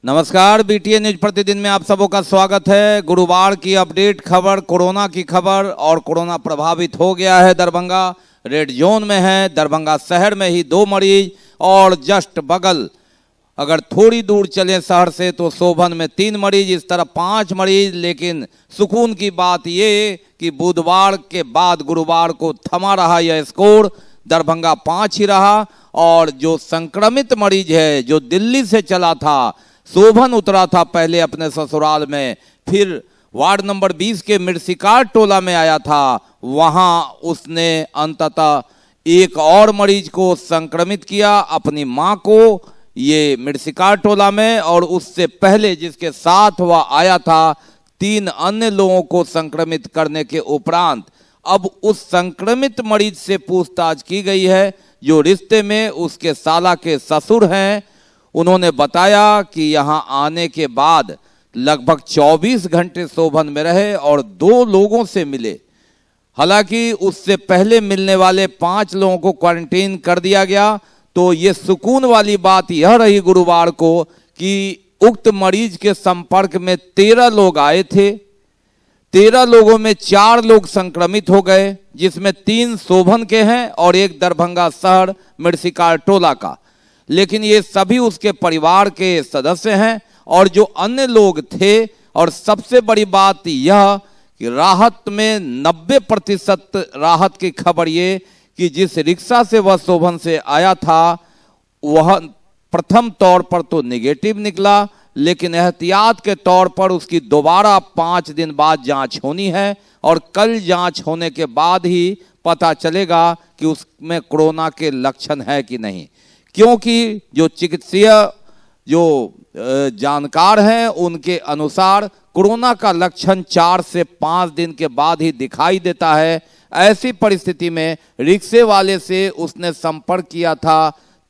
नमस्कार, BTA news प्रतिदिन में आप सबों का स्वागत है। गुरुवार की अपडेट खबर, कोरोना की खबर। और कोरोना प्रभावित हो गया है दरभंगा, रेड जोन में है। दरभंगा शहर में ही 2 मरीज और जस्ट बगल अगर थोड़ी दूर चले शहर से तो सोभन में 3 मरीज, इस तरह 5 मरीज। लेकिन सुकून की बात ये कि बुधवार के बाद गुरुवार को थमा रहा यह स्कोर, दरभंगा 5 ही रहा। और जो संक्रमित मरीज है जो दिल्ली से चला था, सोभन उतरा था पहले अपने ससुराल में, फिर वार्ड नंबर 20 के मिर्सिकार टोला में आया था, वहां उसने अंततः एक और मरीज को संक्रमित किया, अपनी मां को, ये मिर्सिकार टोला में। और उससे पहले जिसके साथ वह आया था 3 अन्य लोगों को संक्रमित करने के उपरांत अब उस संक्रमित मरीज से पूछताछ की गई है जो रिश्ते में उसके साला के ससुर हैं। उन्होंने बताया कि यहां आने के बाद लगभग 24 घंटे सोभन में रहे और 2 लोगों से मिले। हालांकि उससे पहले मिलने वाले 5 लोगों को क्वारंटीन कर दिया गया। तो ये सुकून वाली बात यह रही गुरुवार को कि उक्त मरीज के संपर्क में 13 लोग आए थे। 13 लोगों में 4 लोग संक्रमित हो गए, जिसमें 3 सोभन के हैं और 1 दरभंगा शहर मिर्सिकार टोला का। लेकिन ये सभी उसके परिवार के सदस्य हैं। और जो अन्य लोग थे, और सबसे बड़ी बात यह कि राहत में 90% राहत की खबर ये कि जिस रिक्शा से वह सोभन से आया था वह प्रथम तौर पर तो नेगेटिव निकला, लेकिन एहतियात के तौर पर उसकी दोबारा 5 दिन बाद जांच होनी है। और कल जांच होने के बाद ही पता चलेगा कि उसमें कोरोना के लक्षण है कि नहीं, क्योंकि जो चिकित्सीय जो जानकार हैं उनके अनुसार कोरोना का लक्षण 4 से 5 दिन के बाद ही दिखाई देता है। ऐसी परिस्थिति में रिक्शे वाले से उसने संपर्क किया था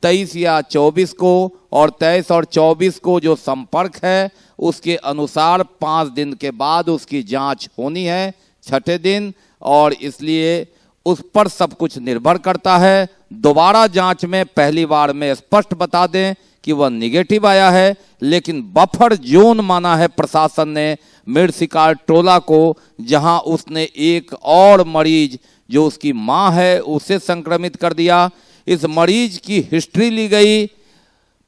23 या 24 को, और 23 और 24 को जो संपर्क है उसके अनुसार 5 दिन के बाद उसकी जांच होनी है, 6ठे दिन। और इसलिए उस पर सब कुछ निर्भर करता है। दोबारा जांच में पहली बार में स्पष्ट बता दें कि वह निगेटिव आया है, लेकिन बफर जोन माना है प्रशासन ने मिर्सिकार टोला को, जहां उसने एक और मरीज जो उसकी मां है उसे संक्रमित कर दिया। इस मरीज की हिस्ट्री ली गई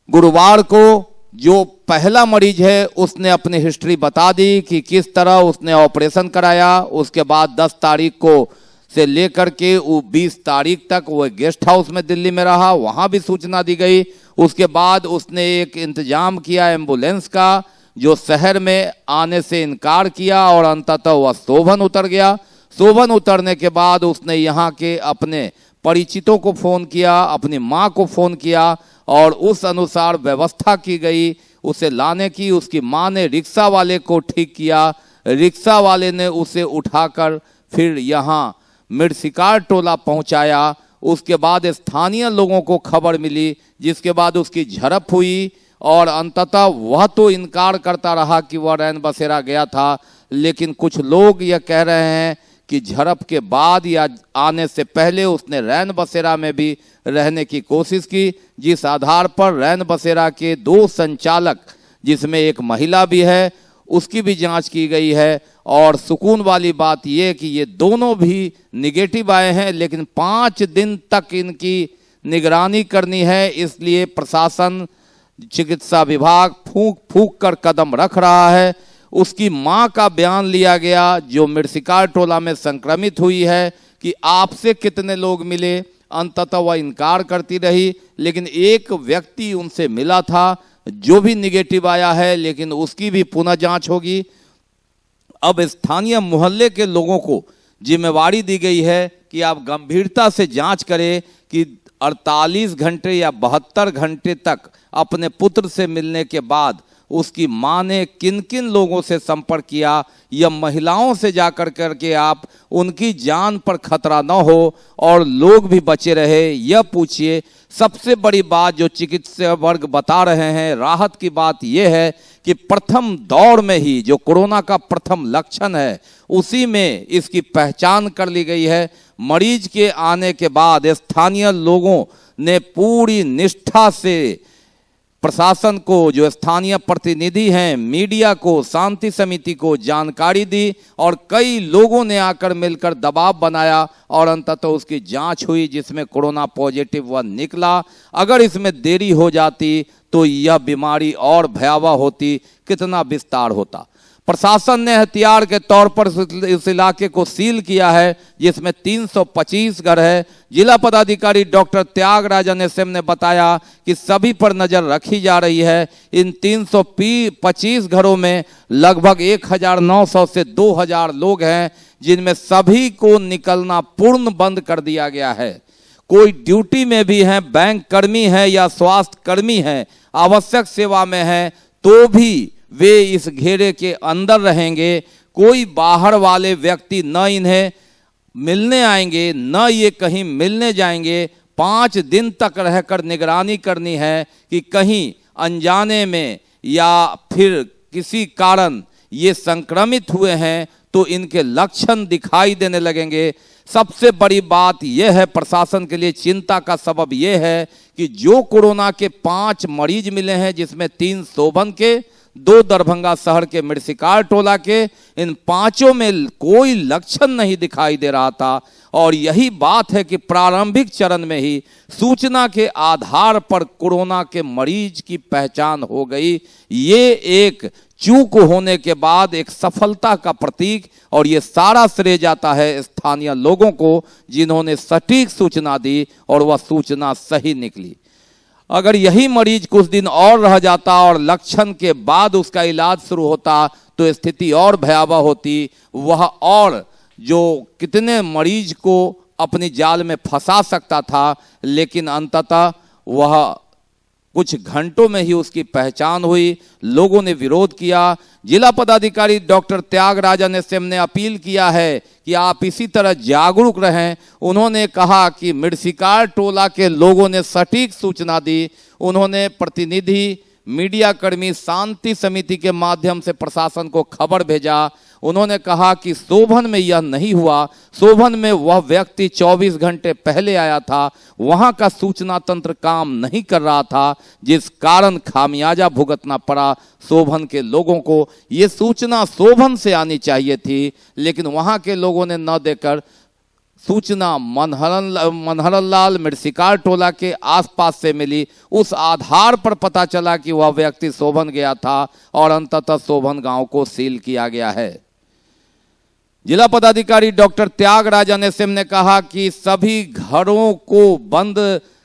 गुरुवार को। जो पहला मरीज है उसने अपनी हिस्ट्री बता दी कि किस तरह उसने ऑपरेशन कराया। उसके बाद 10 तारीख को से लेकर के वो 20 तारीख तक वो गेस्ट हाउस में दिल्ली में रहा, वहां भी सूचना दी गई। उसके बाद उसने एक इंतजाम किया एम्बुलेंस का, जो शहर में आने से इनकार किया और अंततः वह सोभन उतर गया। सोभन उतरने के बाद उसने यहाँ के अपने परिचितों को फोन किया, अपनी माँ को फोन किया, और उस अनुसार व्यवस्था की गई उसे लाने की। उसकी माँ ने रिक्शा वाले को ठीक किया, रिक्शा वाले ने उसे उठाकर फिर यहाँ मिर्सिकार टोला पहुंचाया। उसके बाद स्थानीय लोगों को खबर मिली, जिसके बाद उसकी झड़प हुई। और अंततः वह तो इनकार करता रहा कि वह रैन बसेरा गया था, लेकिन कुछ लोग यह कह रहे हैं कि झड़प के बाद या आने से पहले उसने रैन बसेरा में भी रहने की कोशिश की, जिस आधार पर रैन बसेरा के 2 संचालक, जिसमें एक महिला भी है, उसकी भी जांच की गई है। और सुकून वाली बात यह कि ये दोनों भी निगेटिव आए हैं, लेकिन 5 दिन तक इनकी निगरानी करनी है। इसलिए प्रशासन, चिकित्सा विभाग फूंक फूंक कर कदम रख रहा है। उसकी मां का बयान लिया गया जो मिर्सिकार टोला में संक्रमित हुई है कि आपसे कितने लोग मिले। अंततः वह इनकार करती रही, लेकिन एक व्यक्ति उनसे मिला था जो भी निगेटिव आया है, लेकिन उसकी भी पुनः जांच होगी। अब स्थानीय मोहल्ले के लोगों को जिम्मेवारी दी गई है कि आप गंभीरता से जांच करें कि 48 घंटे या 72 घंटे तक अपने पुत्र से मिलने के बाद उसकी मां ने किन किन लोगों से संपर्क किया, या महिलाओं से जाकर करके आप उनकी जान पर खतरा न हो और लोग भी बचे रहे, यह पूछिए। सबसे बड़ी बात जो चिकित्सा वर्ग बता रहे हैं, राहत की बात यह है कि प्रथम दौर में ही जो कोरोना का प्रथम लक्षण है उसी में इसकी पहचान कर ली गई है। मरीज के आने के बाद स्थानीय लोगों ने पूरी निष्ठा से प्रशासन को, जो स्थानीय प्रतिनिधि हैं, मीडिया को, शांति समिति को जानकारी दी और कई लोगों ने आकर मिलकर दबाव बनाया और अंततः उसकी जांच हुई जिसमें कोरोना पॉजिटिव वह निकला। अगर इसमें देरी हो जाती तो यह बीमारी और भयावह होती, कितना विस्तार होता। प्रशासन ने हथियार के तौर पर इस इलाके को सील किया है जिसमें 325 घर है। जिला पदाधिकारी डॉक्टर त्यागराजन एसएम ने बताया कि सभी पर नजर रखी जा रही है। इन 325 घरों में लगभग 1900 से 2000 लोग हैं जिनमें सभी को निकलना पूर्ण बंद कर दिया गया है। कोई ड्यूटी में भी है, बैंक कर्मी है या स्वास्थ्य कर्मी है, आवश्यक सेवा में है, तो भी वे इस घेरे के अंदर रहेंगे। कोई बाहर वाले व्यक्ति न इन्हें मिलने आएंगे, न ये कहीं मिलने जाएंगे। 5 दिन तक रहकर निगरानी करनी है कि कहीं अनजाने में या फिर किसी कारण ये संक्रमित हुए हैं तो इनके लक्षण दिखाई देने लगेंगे। सबसे बड़ी बात यह है, प्रशासन के लिए चिंता का सबब यह है कि जो कोरोना के 5 मरीज मिले हैं जिसमें 3 सोबन के, 2 दरभंगा शहर के मिर्सिकार टोला के, इन 5 में कोई लक्षण नहीं दिखाई दे रहा था। और यही बात है कि प्रारंभिक चरण में ही सूचना के आधार पर कोरोना के मरीज की पहचान हो गई। ये एक चूक होने के बाद एक सफलता का प्रतीक, और ये सारा श्रेय जाता है स्थानीय लोगों को जिन्होंने सटीक सूचना दी और वह सूचना सही निकली। अगर यही मरीज कुछ दिन और रह जाता और लक्षण के बाद उसका इलाज शुरू होता तो स्थिति और भयावह होती। वह और जो कितने मरीज को अपनी जाल में फंसा सकता था, लेकिन अंततः वह कुछ घंटों में ही उसकी पहचान हुई। लोगों ने विरोध किया। जिला पदाधिकारी डॉक्टर त्यागराजन एसएम ने अपील किया है कि आप इसी तरह जागरूक रहें। उन्होंने कहा कि मिर्सिकार टोला के लोगों ने सटीक सूचना दी। उन्होंने प्रतिनिधि, मीडिया कर्मी, शांति समिति के माध्यम से प्रशासन को खबर भेजा। उन्होंने कहा कि सोभन में यह नहीं हुआ। सोभन में वह व्यक्ति 24 घंटे पहले आया था, वहां का सूचना तंत्र काम नहीं कर रहा था, जिस कारण खामियाजा भुगतना पड़ा सोभन के लोगों को। ये सूचना सोभन से आनी चाहिए थी, लेकिन वहां के लोगों ने न देकर सूचना मनहरलाल मिर्सिकार टोला के आसपास से मिली। उस आधार पर पता चला कि वह व्यक्ति सोभन गया था और अंततः सोभन गांव को सील किया गया है। जिला पदाधिकारी डॉक्टर त्यागराजन एसएम ने कहा कि सभी घरों को बंद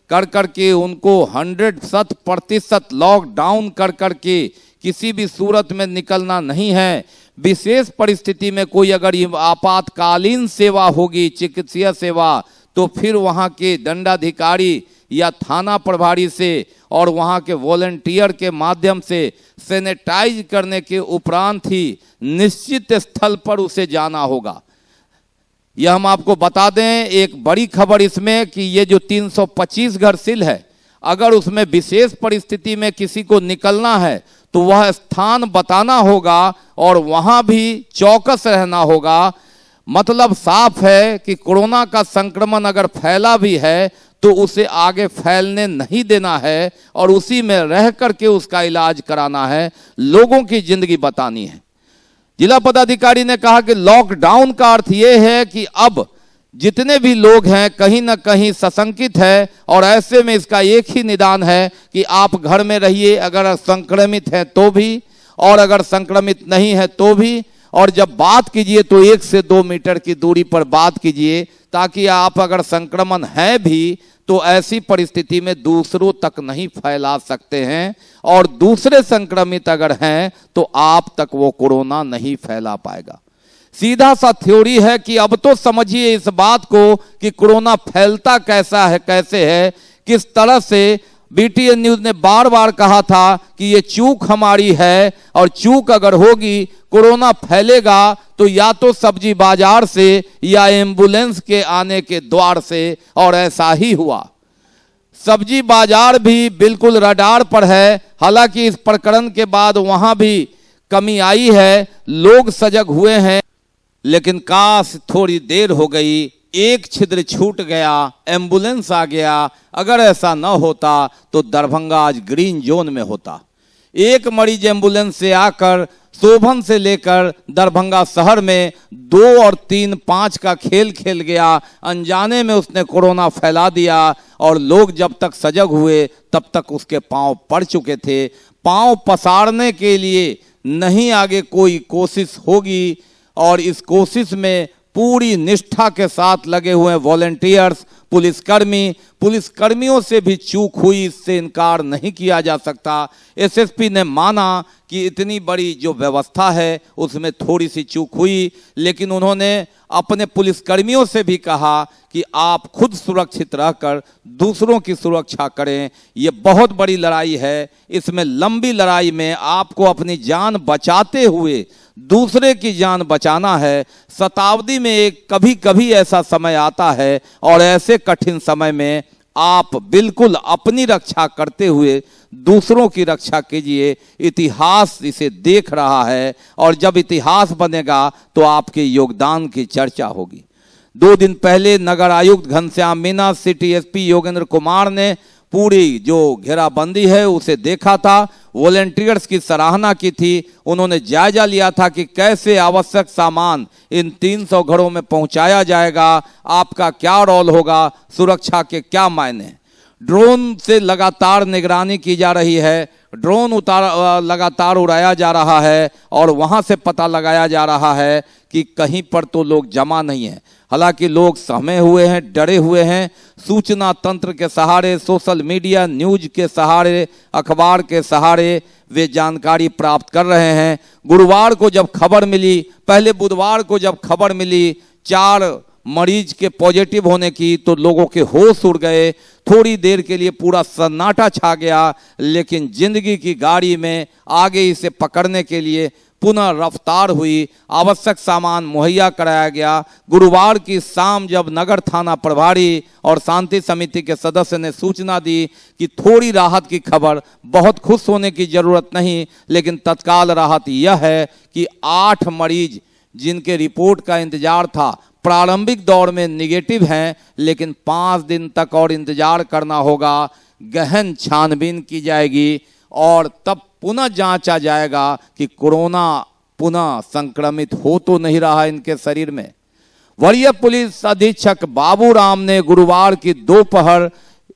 कर करके उनको 100% लॉकडाउन कर करके किसी भी सूरत में निकलना नहीं है। विशेष परिस्थिति में कोई अगर आपातकालीन सेवा होगी, चिकित्सीय सेवा, तो फिर वहां के दंडाधिकारी या थाना प्रभारी से और वहां के वॉलंटियर के माध्यम से सैनिटाइज करने के उपरांत ही निश्चित स्थल पर उसे जाना होगा। यह हम आपको बता दें, एक बड़ी खबर इसमें कि ये जो 325 घर सील है, अगर उसमें विशेष परिस्थिति में किसी को निकलना है तो वह स्थान बताना होगा और वहां भी चौकस रहना होगा। मतलब साफ है कि कोरोना का संक्रमण अगर फैला भी है तो उसे आगे फैलने नहीं देना है और उसी में रह करके उसका इलाज कराना है, लोगों की जिंदगी बतानी है। जिला पदाधिकारी ने कहा कि लॉकडाउन का अर्थ यह है कि अब जितने भी लोग हैं कहीं ना कहीं सशंकित है, और ऐसे में इसका एक ही निदान है कि आप घर में रहिए, अगर संक्रमित है तो भी और अगर संक्रमित नहीं है तो भी। और जब बात कीजिए तो 1 से 2 मीटर की दूरी पर बात कीजिए, ताकि आप अगर संक्रमण है भी तो ऐसी परिस्थिति में दूसरों तक नहीं फैला सकते हैं, और दूसरे संक्रमित अगर हैं तो आप तक वो कोरोना नहीं फैला पाएगा। सीधा सा थ्योरी है कि अब तो समझिए इस बात को कि कोरोना फैलता कैसा है, कैसे है, किस तरह से। बीटीएन न्यूज ने बार बार कहा था कि ये चूक हमारी है, और चूक अगर होगी, कोरोना फैलेगा तो या तो सब्जी बाजार से या एम्बुलेंस के आने के द्वार से, और ऐसा ही हुआ। सब्जी बाजार भी बिल्कुल रडार पर है, हालांकि इस प्रकरण के बाद वहां भी कमी आई है, लोग सजग हुए हैं, लेकिन काश थोड़ी देर हो गई, एक छिद्र छूट गया, एम्बुलेंस आ गया। अगर ऐसा न होता तो दरभंगा आज ग्रीन जोन में होता। एक मरीज एम्बुलेंस से आकर शोभन से लेकर दरभंगा शहर में 2 और 3, 5 का खेल खेल गया। अनजाने में उसने कोरोना फैला दिया और लोग जब तक सजग हुए तब तक उसके पांव पड़ चुके थे। पांव पसारने के लिए नहीं आगे कोई कोशिश होगी और इस कोशिश में पूरी निष्ठा के साथ लगे हुए वॉलंटियर्स, पुलिसकर्मियों से भी चूक हुई, इससे इनकार नहीं किया जा सकता। एसएसपी ने माना कि इतनी बड़ी जो व्यवस्था है उसमें थोड़ी सी चूक हुई, लेकिन उन्होंने अपने पुलिसकर्मियों से भी कहा कि आप खुद सुरक्षित रहकर दूसरों की सुरक्षा करें। ये बहुत बड़ी लड़ाई है, इसमें लंबी लड़ाई में आपको अपनी जान बचाते हुए दूसरे की जान बचाना है। शताब्दी में एक कभी कभी ऐसा समय आता है और ऐसे कठिन समय में आप बिल्कुल अपनी रक्षा करते हुए दूसरों की रक्षा कीजिए। इतिहास इसे देख रहा है और जब इतिहास बनेगा तो आपके योगदान की चर्चा होगी। 2 दिन पहले नगर आयुक्त घनश्याम मीना, सिटी एसपी योगेंद्र कुमार ने पूरी जो घेराबंदी है उसे देखा था, वॉलंटियर्स की सराहना की थी। उन्होंने जायजा लिया था कि कैसे आवश्यक सामान इन 300 घरों में पहुंचाया जाएगा, आपका क्या रोल होगा, सुरक्षा के क्या मायने। ड्रोन से लगातार निगरानी की जा रही है, ड्रोन लगातार उड़ाया जा रहा है और वहां से पता लगाया जा रहा है कि कहीं पर तो लोग जमा नहीं है। हालांकि लोग सहमे हुए हैं, डरे हुए हैं। सूचना तंत्र के सहारे, सोशल मीडिया, न्यूज के सहारे, अखबार के सहारे वे जानकारी प्राप्त कर रहे हैं। गुरुवार को जब खबर मिली, पहले बुधवार को जब खबर मिली 4 मरीज के पॉजिटिव होने की, तो लोगों के होश उड़ गए। थोड़ी देर के लिए पूरा सन्नाटा छा गया, लेकिन जिंदगी की गाड़ी में आगे इसे पकड़ने के लिए पुनः रफ्तार हुई, आवश्यक सामान मुहैया कराया गया। गुरुवार की शाम जब नगर थाना प्रभारी और शांति समिति के सदस्य ने सूचना दी कि थोड़ी राहत की खबर, बहुत खुश होने की जरूरत नहीं, लेकिन तत्काल राहत यह है कि 8 मरीज जिनके रिपोर्ट का इंतजार था प्रारंभिक दौर में निगेटिव हैं, लेकिन 5 दिन तक और इंतजार करना होगा। गहन छानबीन की जाएगी और तब पुनः जांचा जाएगा कि कोरोना पुनः संक्रमित हो तो नहीं रहा इनके शरीर में। वरीय पुलिस अधीक्षक बाबूराम ने गुरुवार की दोपहर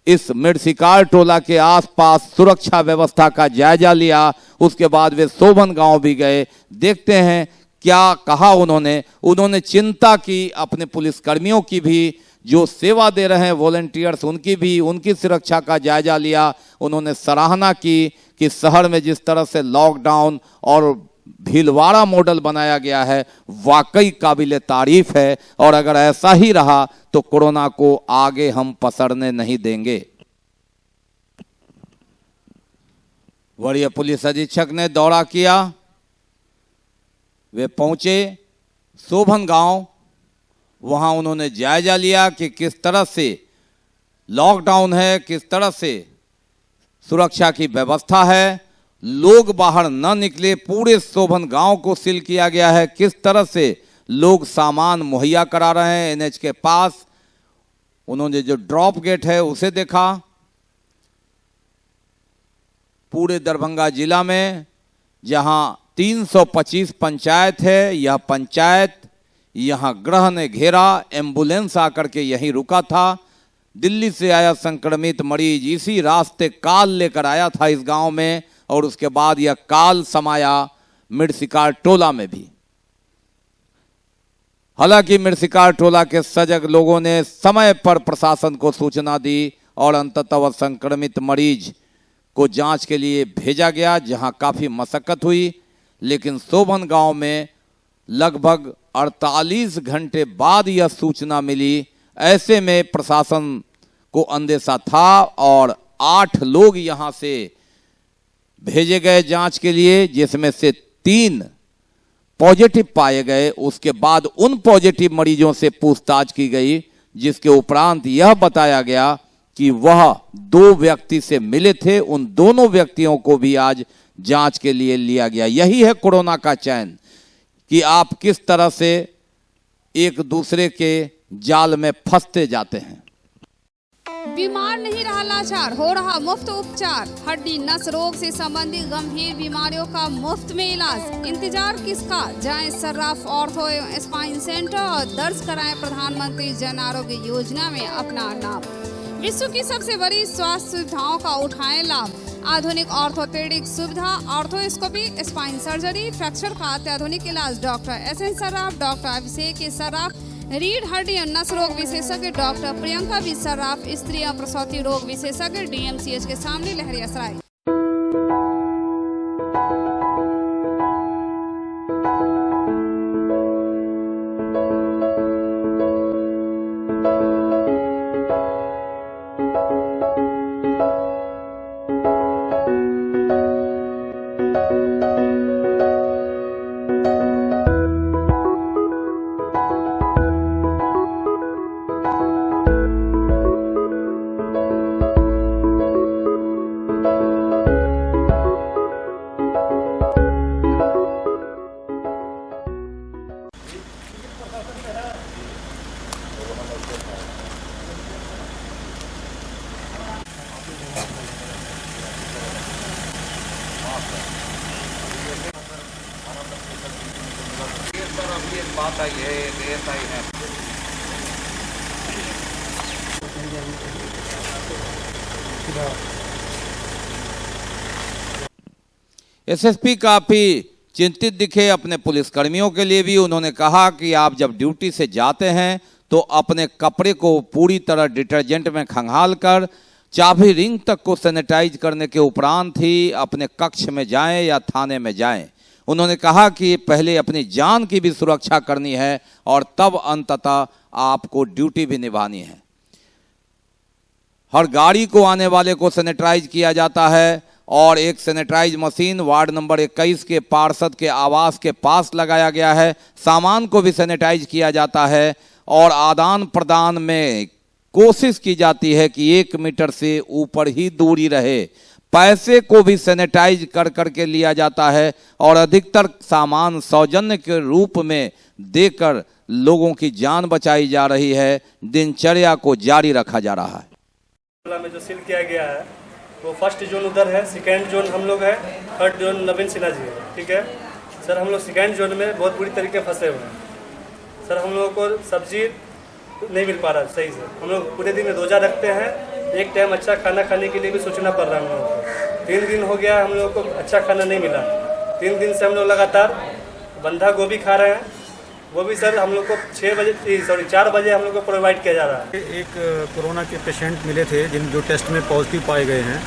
इस मिर्सिकार टोला के आसपास सुरक्षा व्यवस्था का जायजा लिया। उसके बाद वे शोभन गांव भी गए। देखते हैं क्या कहा उन्होंने चिंता की अपने पुलिसकर्मियों की भी, जो सेवा दे रहे हैं वॉलंटियर्स उनकी भी, उनकी सुरक्षा का जायजा लिया। उन्होंने सराहना की कि शहर में जिस तरह से लॉकडाउन और भीलवाड़ा मॉडल बनाया गया है वाकई काबिले तारीफ है और अगर ऐसा ही रहा तो कोरोना को आगे हम पसरने नहीं देंगे। वरीय पुलिस अधीक्षक ने दौरा किया, वे पहुंचे शोभन गांव, वहां उन्होंने जायजा लिया कि किस तरह से लॉकडाउन है, किस तरह से सुरक्षा की व्यवस्था है, लोग बाहर न निकले, पूरे शोभन गांव को सील किया गया है, किस तरह से लोग सामान मुहैया करा रहे हैं एनएच के पास। उन्होंने जो ड्रॉप गेट है उसे देखा। पूरे दरभंगा जिला में जहां 325 पंचायत है, यह पंचायत, यहां ग्रह ने घेरा, एम्बुलेंस आकर के यहीं रुका था। दिल्ली से आया संक्रमित मरीज इसी रास्ते काल लेकर आया था इस गांव में और उसके बाद यह काल समाया मिर्सिकार टोला में भी। हालांकि मिर्सिकार टोला के सजग लोगों ने समय पर प्रशासन को सूचना दी और अंततः वह संक्रमित मरीज को जांच के लिए भेजा गया, जहां काफी मशक्कत हुई। लेकिन शोभन गांव में लगभग 48 घंटे बाद यह सूचना मिली। ऐसे में प्रशासन को अंदेशा था और 8 लोग यहां से भेजे गए जांच के लिए, जिसमें से 3 पॉजिटिव पाए गए। उसके बाद उन पॉजिटिव मरीजों से पूछताछ की गई, जिसके उपरांत यह बताया गया कि वह 2 व्यक्ति से मिले थे। उन दोनों व्यक्तियों को भी आज जांच के लिए लिया गया। यही है कोरोना का चैन कि आप किस तरह से एक दूसरे के जाल में फंसते जाते हैं। बीमार नहीं रहा लाचार, हो रहा मुफ्त उपचार। हड्डी नस रोग से संबंधित गंभीर बीमारियों का मुफ्त में इलाज। इंतजार किसका, जाएं सर्राफ ऑर्थो एवं स्पाइन सेंटर और दर्ज कराएं प्रधानमंत्री जन आरोग्य योजना में अपना नाम। विश्व की सबसे बड़ी स्वास्थ्य सुविधाओं का उठाएं लाभ। आधुनिक ऑर्थोपेडिक सुविधा, ऑर्थोस्कोपी, स्पाइन सर्जरी, फ्रैक्चर का अत्याधुनिक इलाज। डॉक्टर SN सर्राफ, डॉक्टर अभिषेक सर्राफ, रीढ़ हड्डी और नस रोग विशेषज्ञ डॉक्टर प्रियंका बी सर्राफ, स्त्री और प्रसूति रोग विशेषज्ञ DMCH के सामने लहरियासराय। बात आई है, ऐसा ही है। SSP काफी चिंतित दिखे अपने पुलिसकर्मियों के लिए भी। उन्होंने कहा कि आप जब ड्यूटी से जाते हैं तो अपने कपड़े को पूरी तरह डिटर्जेंट में खंगाल कर चाबी रिंग तक को सैनिटाइज करने के उपरांत ही अपने कक्ष में जाएं या थाने में जाएं। उन्होंने कहा कि पहले अपनी जान की भी सुरक्षा करनी है और तब अंततः आपको ड्यूटी भी निभानी है। हर गाड़ी को आने वाले को सैनिटाइज किया जाता है और एक सैनिटाइज मशीन वार्ड नंबर 21 के पार्षद के आवास के पास लगाया गया है। सामान को भी सैनिटाइज किया जाता है और आदान प्रदान में कोशिश की जाती है कि 1 मीटर से ऊपर ही दूरी रहे। पैसे को भी सैनिटाइज कर करके लिया जाता है और अधिकतर सामान सौजन्य के रूप में देकर लोगों की जान बचाई जा रही है। दिनचर्या को जारी रखा जा रहा है। में जो सील किया गया है वो फर्स्ट जोन उधर है, सेकेंड जोन हम लोग है, थर्ड जोन नवीन सिन्हा जी है। ठीक है सर, हम लोग सेकेंड जोन में बहुत बुरी तरीके फंसे हुए हैं सर। हम लोगों को सब्जी नहीं मिल पा रहा सही से। हम लोग पूरे दिन में रोजा रखते हैं, एक टाइम अच्छा खाना खाने के लिए भी सोचना पड़ रहा है हम लोगों को। 3 दिन हो गया हम लोगों को अच्छा खाना नहीं मिला। 3 दिन से हम लोग लगातार बंधा गोभी खा रहे हैं, वो भी सर हम लोग को 4 बजे हम लोग को प्रोवाइड किया जा रहा है। एक कोरोना के पेशेंट मिले थे जो टेस्ट में पॉजिटिव पाए गए हैं,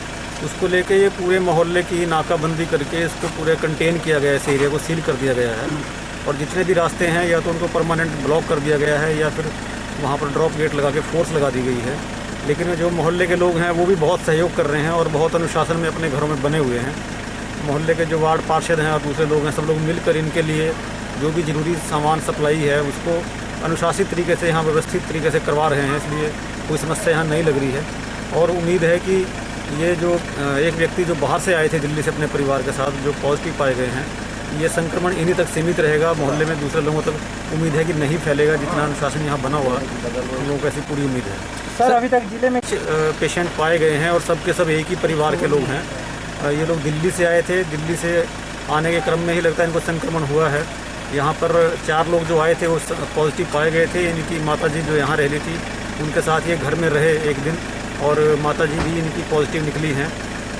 उसको लेके ये पूरे मोहल्ले की नाकाबंदी करके इसको पूरे कंटेन किया गया है, इस एरिया को सील कर दिया गया है और जितने भी रास्ते हैं या तो उनको परमानेंट ब्लॉक कर दिया गया है या फिर वहाँ पर ड्रॉप गेट लगा के फोर्स लगा दी गई है। लेकिन जो मोहल्ले के लोग हैं वो भी बहुत सहयोग कर रहे हैं और बहुत अनुशासन में अपने घरों में बने हुए हैं। मोहल्ले के जो वार्ड पार्षद हैं और दूसरे लोग हैं, सब लोग मिलकर इनके लिए जो भी ज़रूरी सामान सप्लाई है उसको अनुशासित तरीके से यहाँ व्यवस्थित तरीके से करवा रहे हैं, इसलिए कोई समस्या यहाँ नहीं लग रही है। और उम्मीद है कि ये जो एक व्यक्ति जो बाहर से आए थे दिल्ली से अपने परिवार के साथ जो पॉजिटिव पाए गए हैं, ये संक्रमण इन्हीं तक सीमित रहेगा, मोहल्ले में दूसरे लोगों तक उम्मीद है कि नहीं फैलेगा। जितना अनुशासन यहाँ बना हुआ हम लोगों को ऐसी पूरी उम्मीद है। सर अभी तक जिले में पेशेंट पाए गए हैं और सबके सब एक ही परिवार के लोग हैं। ये लोग दिल्ली से आए थे, दिल्ली से आने के क्रम में ही लगता है इनको संक्रमण हुआ है। यहाँ पर 4 लोग जो आए थे वो पॉजिटिव पाए गए थे। इनकी माताजी जो यहाँ रह रही थी उनके साथ ये घर में रहे एक दिन और माताजी भी इनकी पॉजिटिव निकली हैं।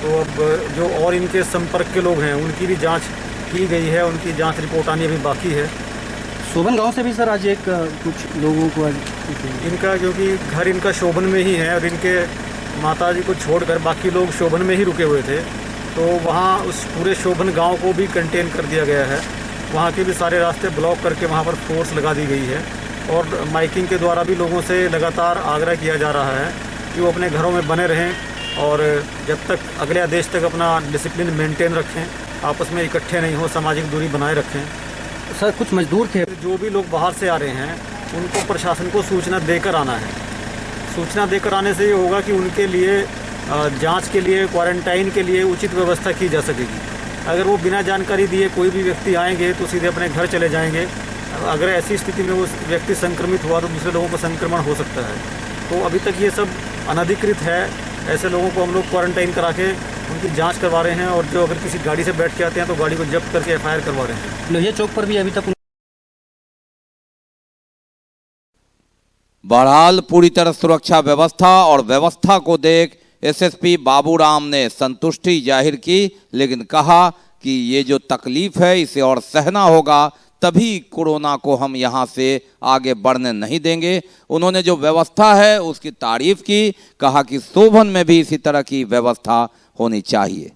तो अब जो और इनके संपर्क के लोग हैं उनकी भी जांच की गई है, उनकी जांच रिपोर्ट आनी अभी बाकी है। शोभन गांव से भी सर आज एक कुछ लोगों को इनका क्योंकि घर इनका शोभन में ही है और इनके माताजी को छोड़कर बाकी लोग शोभन में ही रुके हुए थे, तो वहाँ उस पूरे शोभन गांव को भी कंटेन कर दिया गया है। वहाँ के भी सारे रास्ते ब्लॉक करके वहाँ पर फोर्स लगा दी गई है और माइकिंग के द्वारा भी लोगों से लगातार आग्रह किया जा रहा है कि वो अपने घरों में बने रहें और जब तक अगले आदेश तक अपना डिसिप्लिन मेंटेन रखें, आपस में इकट्ठे नहीं हो, सामाजिक दूरी बनाए रखें। सर कुछ मजदूर थे जो भी लोग बाहर से आ रहे हैं उनको प्रशासन को सूचना देकर आना है। सूचना देकर आने से ये होगा कि उनके लिए जांच के लिए, क्वारंटाइन के लिए उचित व्यवस्था की जा सकेगी। अगर वो बिना जानकारी दिए कोई भी व्यक्ति आएंगे तो सीधे अपने घर चले जाएंगे, अगर ऐसी स्थिति में वो व्यक्ति संक्रमित हुआ तो दूसरे लोगों को संक्रमण हो सकता है। तो अभी तक ये सब अनधिकृत है। ऐसे लोगों को हम लोग क्वारंटाइन करा के उनकी जांच करवा रहे हैं, और जो अगर किसी गाड़ी से बैठ के आते हैं तो गाड़ी को जब्त करके FIR करवा रहे हैं। लोहिया चौक पर भी अभी तक बहरहाल पूरी तरह सुरक्षा व्यवस्था और व्यवस्था को देख SSP बाबूराम ने संतुष्टि जाहिर की, लेकिन कहा कि ये जो तकलीफ है इसे और सहना होगा, तभी कोरोना को हम यहाँ से आगे बढ़ने नहीं देंगे। उन्होंने जो व्यवस्था है उसकी तारीफ की, कहा कि सोबन में भी इसी तरह की व्यवस्था होनी चाहिए।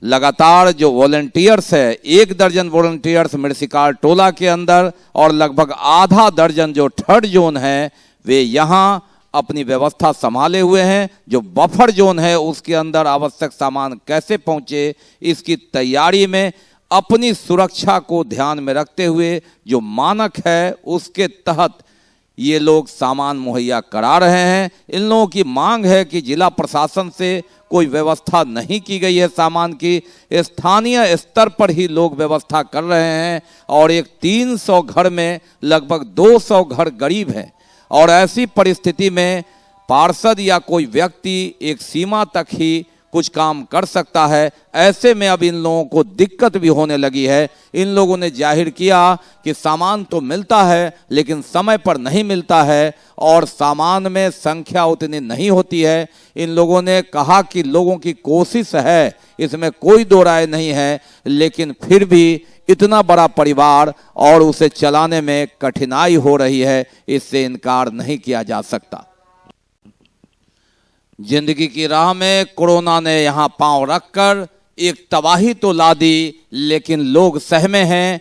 लगातार जो वॉलंटियर्स है, 1 दर्जन वॉलंटियर्स मिर्सिकार टोला के अंदर और लगभग आधा दर्जन जो थर्ड जोन है वे यहाँ अपनी व्यवस्था संभाले हुए हैं। जो बफर जोन है उसके अंदर आवश्यक सामान कैसे पहुंचे इसकी तैयारी में अपनी सुरक्षा को ध्यान में रखते हुए जो मानक है उसके तहत ये लोग सामान मुहैया करा रहे हैं। इन लोगों की मांग है कि जिला प्रशासन से कोई व्यवस्था नहीं की गई है सामान की, स्थानीय स्तर पर ही लोग व्यवस्था कर रहे हैं। और एक 300 घर में लगभग 200 घर गरीब हैं, और ऐसी परिस्थिति में पार्षद या कोई व्यक्ति एक सीमा तक ही कुछ काम कर सकता है। ऐसे में अब इन लोगों को दिक्कत भी होने लगी है। इन लोगों ने जाहिर किया कि सामान तो मिलता है लेकिन समय पर नहीं मिलता है, और सामान में संख्या उतनी नहीं होती है। इन लोगों ने कहा कि लोगों की कोशिश है, इसमें कोई दो राय नहीं है, लेकिन फिर भी इतना बड़ा परिवार और उसे चलाने में कठिनाई हो रही है, इससे इनकार नहीं किया जा सकता। जिंदगी की राह में कोरोना ने यहाँ पांव रखकर एक तबाही तो ला दी, लेकिन लोग सहमे हैं।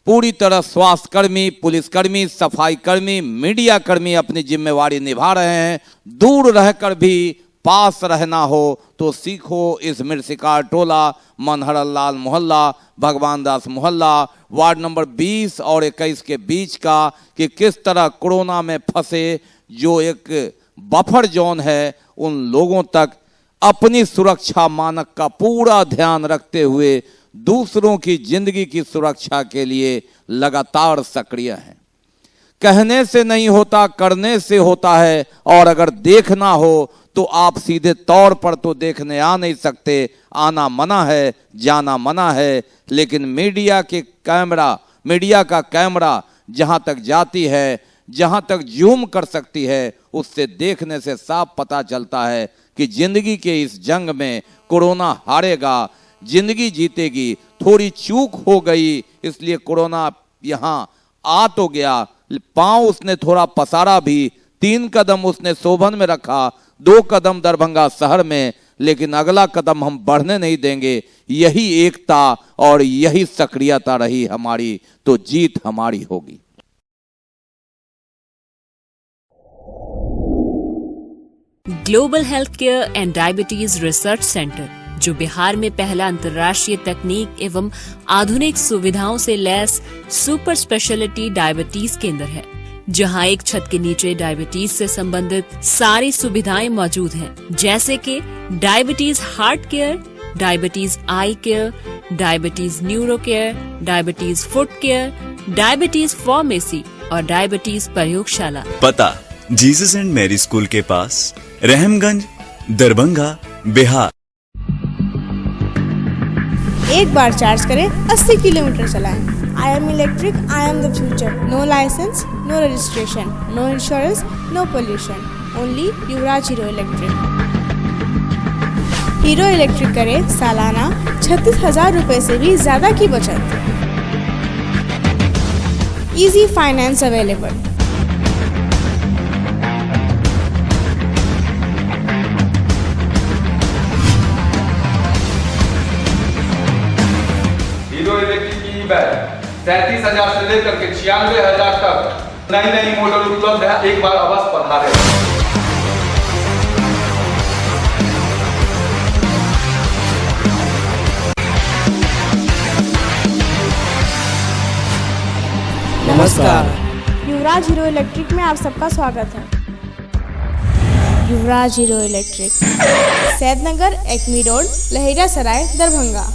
पूरी तरह स्वास्थ्यकर्मी, पुलिसकर्मी, सफाई कर्मी, मीडिया कर्मी अपनी जिम्मेवारी निभा रहे हैं। दूर रहकर भी पास रहना हो तो सीखो इस मिर्सिकार टोला, मनहर लाल मोहल्ला, भगवान दास मोहल्ला, वार्ड नंबर 20 और 21 के बीच का, कि किस तरह कोरोना में फंसे जो एक बफर जोन है उन लोगों तक अपनी सुरक्षा मानक का पूरा ध्यान रखते हुए दूसरों की जिंदगी की सुरक्षा के लिए लगातार सक्रिय हैं। कहने से नहीं होता, करने से होता है। और अगर देखना हो तो आप सीधे तौर पर तो देखने आ नहीं सकते, आना मना है, जाना मना है। लेकिन मीडिया का कैमरा जहां तक जाती है, जहां तक जूम कर सकती है, उससे देखने से साफ पता चलता है कि जिंदगी के इस जंग में कोरोना हारेगा, जिंदगी जीतेगी। थोड़ी चूक हो गई इसलिए कोरोना यहां आ तो गया, पांव उसने थोड़ा पसारा भी, 3 कदम उसने सोबन में रखा, 2 कदम दरभंगा शहर में, लेकिन अगला कदम हम बढ़ने नहीं देंगे। यही एकता और यही सक्रियता रही हमारी, तो जीत हमारी होगी। Global health care and diabetes research centre, जो बिहार में पहला अंतर्राष्ट्रीय तकनीक एवं आधुनिक सुविधाओं से लैस सुपर स्पेशलिटी डायबिटीज केंद्र है, जहां एक छत के नीचे डायबिटीज से संबंधित सारी सुविधाएं मौजूद हैं, जैसे कि diabetes heart care, diabetes eye care, diabetes neuro care, diabetes foot care, diabetes pharmacy और डायबिटीज प्रयोगशाला। पता जीसस एंड मैरी स्कूल के पास, रहमगंज, दरभंगा, बिहार। एक बार चार्ज करें, 80 किलोमीटर चलाएं। I am electric, I am the future. No licence, no registration, no insurance, no pollution, only Yuvraj hero Electric. Hero Electric करें सालाना 36,000 रुपए से भी ज्यादा की बचत। Easy finance available. Hero Electric की बैग 37,000 से लेकर के 96,000 तक नई नई मॉडल उपलब्ध है। एक बार अवश्य पधारें। नमस्कार। युवराज हीरो इलेक्ट्रिक में आप सबका स्वागत है। Yuvraj hero Electric, Saidnagar, Acme road, Laheria Sarai, Darbhanga.